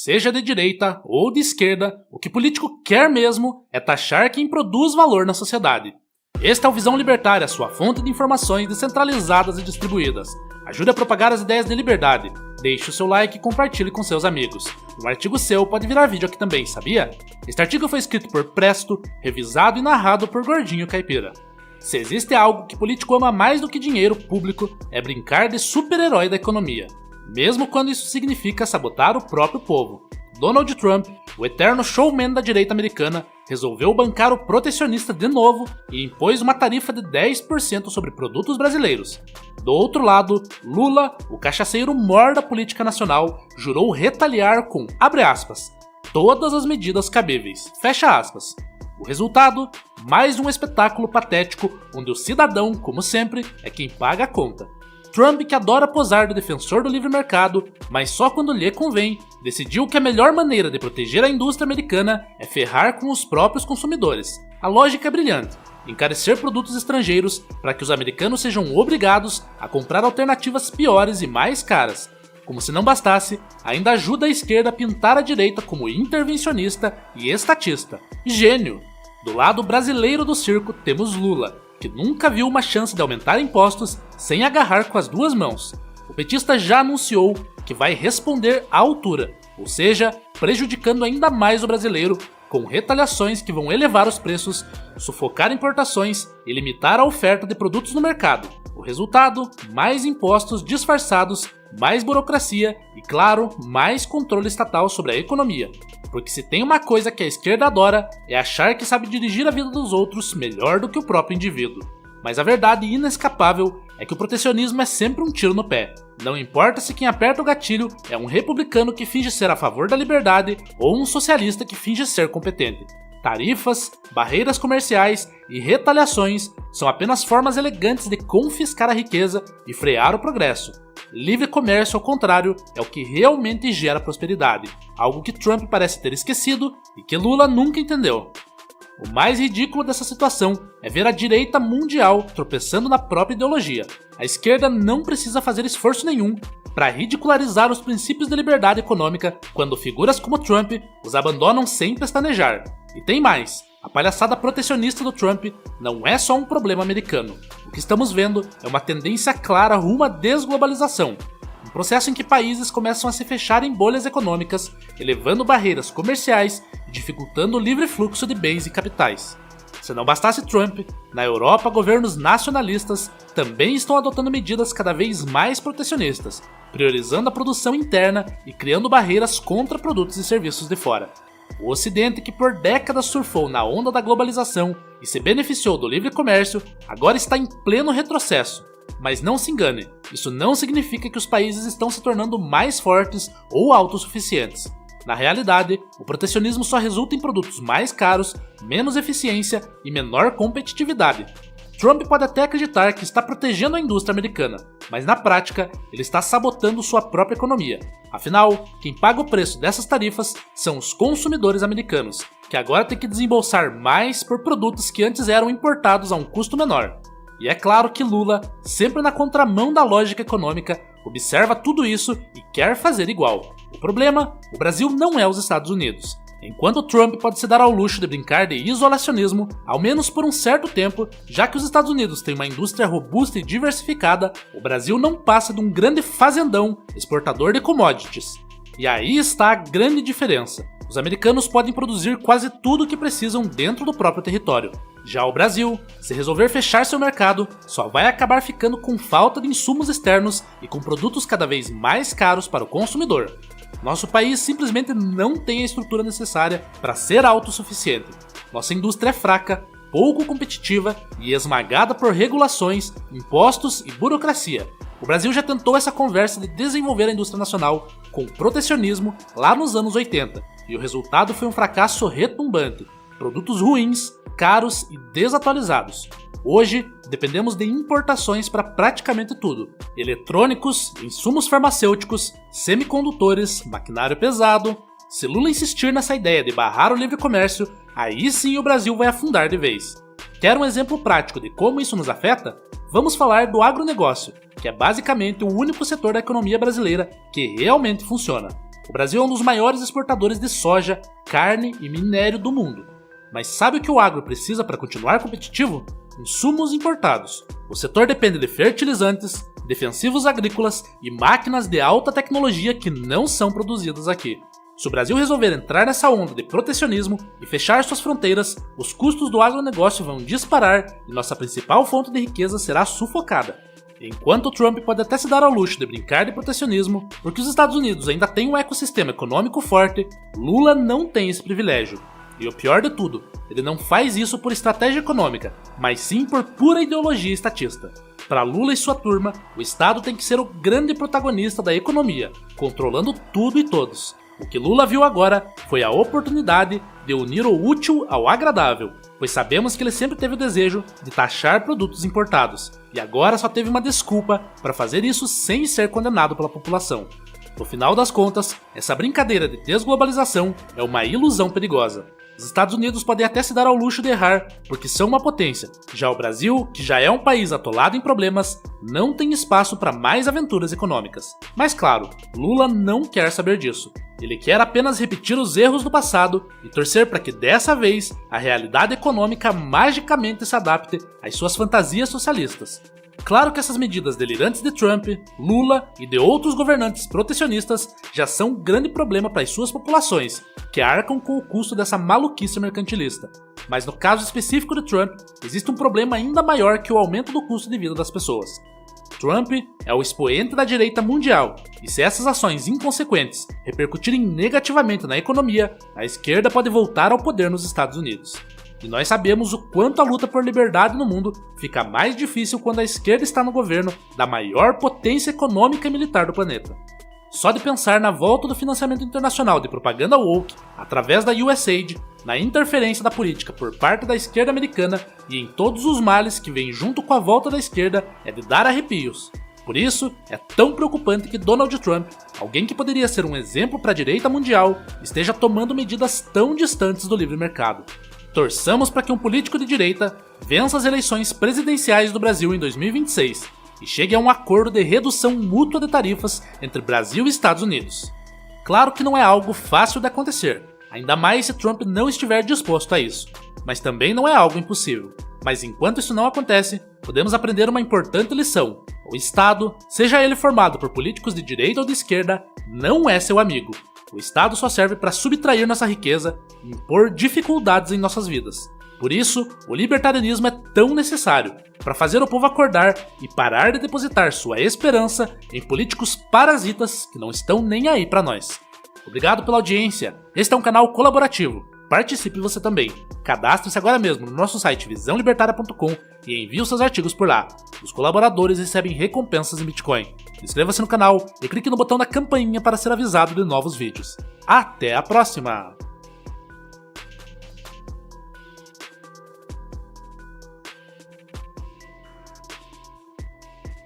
Seja de direita ou de esquerda, o que político quer mesmo é taxar quem produz valor na sociedade. Esta é o Visão Libertária, sua fonte de informações descentralizadas e distribuídas. Ajude a propagar as ideias de liberdade. Deixe o seu like e compartilhe com seus amigos. Um artigo seu pode virar vídeo aqui também, sabia? Este artigo foi escrito por Presto, revisado e narrado por Gordinho Caipira. Se existe algo que político ama mais do que dinheiro público, é brincar de super-herói da economia, mesmo quando isso significa sabotar o próprio povo. Donald Trump, o eterno showman da direita americana, resolveu bancar o protecionista de novo e impôs uma tarifa de 10% sobre produtos brasileiros. Do outro lado, Lula, o cachaceiro mor da política nacional, jurou retaliar com, abre aspas, todas as medidas cabíveis, fecha aspas. O resultado? Mais um espetáculo patético onde o cidadão, como sempre, é quem paga a conta. Trump, que adora posar de defensor do livre mercado, mas só quando lhe convém, decidiu que a melhor maneira de proteger a indústria americana é ferrar com os próprios consumidores. A lógica é brilhante: encarecer produtos estrangeiros para que os americanos sejam obrigados a comprar alternativas piores e mais caras. Como se não bastasse, ainda ajuda a esquerda a pintar a direita como intervencionista e estatista. Gênio! Do lado brasileiro do circo temos Lula, que nunca viu uma chance de aumentar impostos sem agarrar com as duas mãos. O petista já anunciou que vai responder à altura, ou seja, prejudicando ainda mais o brasileiro com retaliações que vão elevar os preços, sufocar importações e limitar a oferta de produtos no mercado. O resultado? Mais impostos disfarçados, mais burocracia e, claro, mais controle estatal sobre a economia. Porque se tem uma coisa que a esquerda adora, é achar que sabe dirigir a vida dos outros melhor do que o próprio indivíduo. Mas a verdade inescapável é que o protecionismo é sempre um tiro no pé. Não importa se quem aperta o gatilho é um republicano que finge ser a favor da liberdade ou um socialista que finge ser competente. Tarifas, barreiras comerciais e retaliações são apenas formas elegantes de confiscar a riqueza e frear o progresso. Livre comércio, ao contrário, é o que realmente gera prosperidade, algo que Trump parece ter esquecido e que Lula nunca entendeu. O mais ridículo dessa situação é ver a direita mundial tropeçando na própria ideologia. A esquerda não precisa fazer esforço nenhum para ridicularizar os princípios de liberdade econômica quando figuras como Trump os abandonam sem pestanejar. E tem mais, a palhaçada protecionista do Trump não é só um problema americano. O que estamos vendo é uma tendência clara rumo à desglobalização, um processo em que países começam a se fechar em bolhas econômicas, elevando barreiras comerciais e dificultando o livre fluxo de bens e capitais. Se não bastasse Trump, na Europa governos nacionalistas também estão adotando medidas cada vez mais protecionistas, priorizando a produção interna e criando barreiras contra produtos e serviços de fora. O Ocidente, que por décadas surfou na onda da globalização e se beneficiou do livre comércio, agora está em pleno retrocesso. Mas não se engane, isso não significa que os países estão se tornando mais fortes ou autossuficientes. Na realidade, o protecionismo só resulta em produtos mais caros, menos eficiência e menor competitividade. Trump pode até acreditar que está protegendo a indústria americana, mas na prática, ele está sabotando sua própria economia. Afinal, quem paga o preço dessas tarifas são os consumidores americanos, que agora têm que desembolsar mais por produtos que antes eram importados a um custo menor. E é claro que Lula, sempre na contramão da lógica econômica, observa tudo isso e quer fazer igual. O problema? O Brasil não é os Estados Unidos. Enquanto Trump pode se dar ao luxo de brincar de isolacionismo, ao menos por um certo tempo, já que os Estados Unidos têm uma indústria robusta e diversificada, o Brasil não passa de um grande fazendão exportador de commodities. E aí está a grande diferença. Os americanos podem produzir quase tudo o que precisam dentro do próprio território. Já o Brasil, se resolver fechar seu mercado, só vai acabar ficando com falta de insumos externos e com produtos cada vez mais caros para o consumidor. Nosso país simplesmente não tem a estrutura necessária para ser autossuficiente. Nossa indústria é fraca, pouco competitiva e esmagada por regulações, impostos e burocracia. O Brasil já tentou essa conversa de desenvolver a indústria nacional com protecionismo lá nos anos 80, e o resultado foi um fracasso retumbante. Produtos ruins, caros e desatualizados. Hoje, dependemos de importações para praticamente tudo: eletrônicos, insumos farmacêuticos, semicondutores, maquinário pesado. Se Lula insistir nessa ideia de barrar o livre comércio, aí sim o Brasil vai afundar de vez. Quer um exemplo prático de como isso nos afeta? Vamos falar do agronegócio, que é basicamente o único setor da economia brasileira que realmente funciona. O Brasil é um dos maiores exportadores de soja, carne e minério do mundo. Mas sabe o que o agro precisa para continuar competitivo? Insumos importados. O setor depende de fertilizantes, defensivos agrícolas e máquinas de alta tecnologia que não são produzidas aqui. Se o Brasil resolver entrar nessa onda de protecionismo e fechar suas fronteiras, os custos do agronegócio vão disparar e nossa principal fonte de riqueza será sufocada. Enquanto Trump pode até se dar ao luxo de brincar de protecionismo, porque os Estados Unidos ainda têm um ecossistema econômico forte, Lula não tem esse privilégio. E o pior de tudo, ele não faz isso por estratégia econômica, mas sim por pura ideologia estatista. Para Lula e sua turma, o Estado tem que ser o grande protagonista da economia, controlando tudo e todos. O que Lula viu agora foi a oportunidade de unir o útil ao agradável, pois sabemos que ele sempre teve o desejo de taxar produtos importados, e agora só teve uma desculpa para fazer isso sem ser condenado pela população. No final das contas, essa brincadeira de desglobalização é uma ilusão perigosa. Os Estados Unidos podem até se dar ao luxo de errar, porque são uma potência. Já o Brasil, que já é um país atolado em problemas, não tem espaço para mais aventuras econômicas. Mas claro, Lula não quer saber disso. Ele quer apenas repetir os erros do passado e torcer para que dessa vez a realidade econômica magicamente se adapte às suas fantasias socialistas. Claro que essas medidas delirantes de Trump, Lula e de outros governantes protecionistas já são um grande problema para as suas populações, que arcam com o custo dessa maluquice mercantilista. Mas no caso específico de Trump, existe um problema ainda maior que o aumento do custo de vida das pessoas. Trump é o expoente da direita mundial, e se essas ações inconsequentes repercutirem negativamente na economia, a esquerda pode voltar ao poder nos Estados Unidos. E nós sabemos o quanto a luta por liberdade no mundo fica mais difícil quando a esquerda está no governo da maior potência econômica e militar do planeta. Só de pensar na volta do financiamento internacional de propaganda woke através da USAID, na interferência da política por parte da esquerda americana e em todos os males que vêm junto com a volta da esquerda é de dar arrepios. Por isso, é tão preocupante que Donald Trump, alguém que poderia ser um exemplo para a direita mundial, esteja tomando medidas tão distantes do livre mercado. Torçamos para que um político de direita vença as eleições presidenciais do Brasil em 2026 e chegue a um acordo de redução mútua de tarifas entre Brasil e Estados Unidos. Claro que não é algo fácil de acontecer, ainda mais se Trump não estiver disposto a isso, mas também não é algo impossível. Mas enquanto isso não acontece, podemos aprender uma importante lição: o Estado, seja ele formado por políticos de direita ou de esquerda, não é seu amigo. O Estado só serve para subtrair nossa riqueza e impor dificuldades em nossas vidas. Por isso, o libertarianismo é tão necessário, para fazer o povo acordar e parar de depositar sua esperança em políticos parasitas que não estão nem aí para nós. Obrigado pela audiência. Este é um canal colaborativo. Participe você também. Cadastre-se agora mesmo no nosso site visãolibertaria.com e envie os seus artigos por lá. Os colaboradores recebem recompensas em Bitcoin. Inscreva-se no canal e clique no botão da campainha para ser avisado de novos vídeos. Até a próxima!